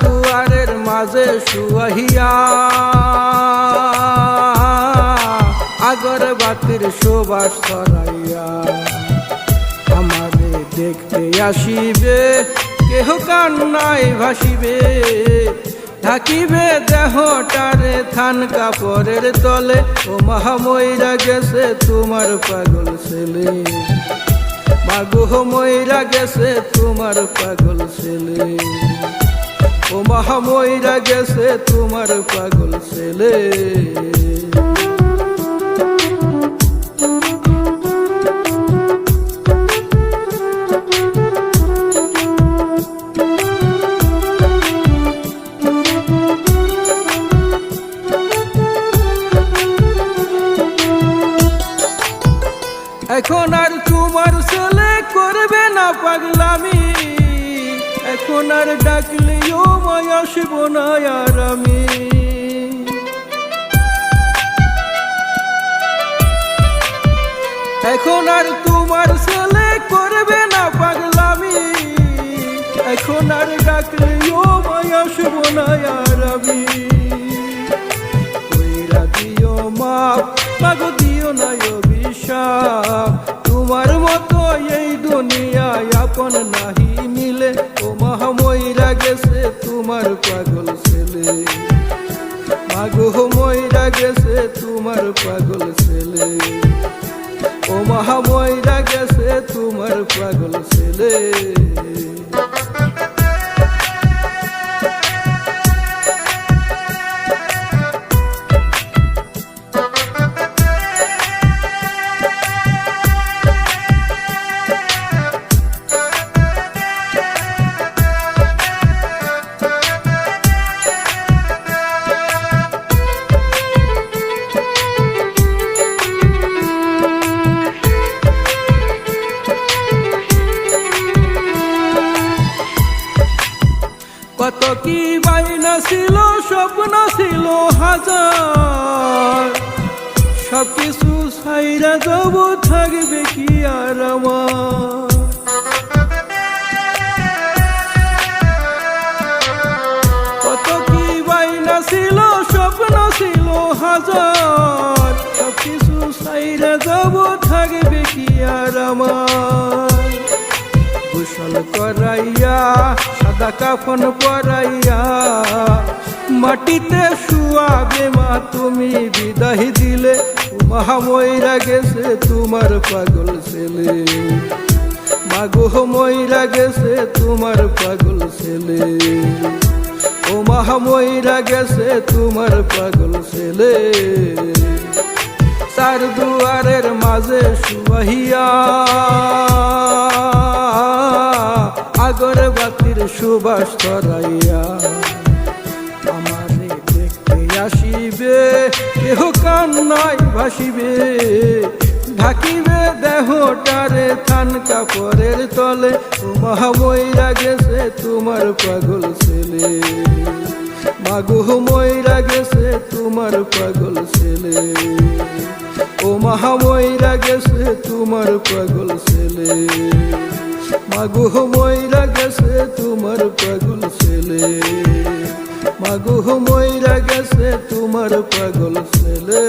দুয়ারের মাঝে শুয়াইয়া আগরবাতির সুবাস ছড়াইয়া আমারে দেখতে আসিবে, কেহ কান্নায় ভাসিবে, ঢাকিবে দেহটারে থান কাপড়ের তলে। ও মা মইরা গেছে তোমার পাগল ছেলে, মাগো মইরা গেছে তোমার পাগল ছেলে, ও মা মইরা গেছে তোমার পাগল ছেলে। এখন আর তোমার ছেলে করবে না পাগলামি, এখন আর ডাকলেও মই আসব না আর আমি। এখন আর তোমার ছেলে করবে না পাগলামি, এখন আর ডাকলেও মই আসব না আর আমি। কইরা দিও মাপ মাগো দিও না অভিশাপ, তোমার মতো এই দুনিয়ায় আপন নাহি মিলে। ও মা মইরা গেছে তোমার পাগল ছেলে, মাগো মইরা গেছে তোমার পাগল ছেলে, ও মা মইরা গেছে তোমার পাগল ছেলে। কত কি বাইনা ছিল, স্বপ্ন ছিল হাজার, সবকিছু ছাইরা যাব, থাকবে কি আর আমার। কত কি বাইনা ছিল, স্বপ্ন ছিল হাজার, সবকিছু ছাইরা যাব, থাকবে কি আর আমার। গোসল করাইয়া সাদা কাফন পরাইয়া মাটিতে শুয়াবে মা তুমি বিদায় দিলে। মা মইরা গেছে তোমার পাগল ছেলে, মাগো মইরা গেছে তোমার পাগল ছেলে, ও মা মইরা গেছে তোমার পাগল ছেলে। চার দুয়ারের মাঝে শুয়াইয়া আগরবাতির সুবাস ছড়াইয়া আমারে দেখতে আসিবে, কেহ কান্নায় ভাসিবে, ঢাকিবে দেহটারে থান কাপড়ের তলে। ও মা মইরা গেছে তোমার পাগল ছেলে, মাগো মইরা গেছে তোমার পাগল ছেলে, ও মা মইরা গেছে তোমার পাগল ছেলে, মাগো মইরা গেছে তোমার পাগল ছেলে, মাগো মইরা গেছে তোমার পাগল ছেলে।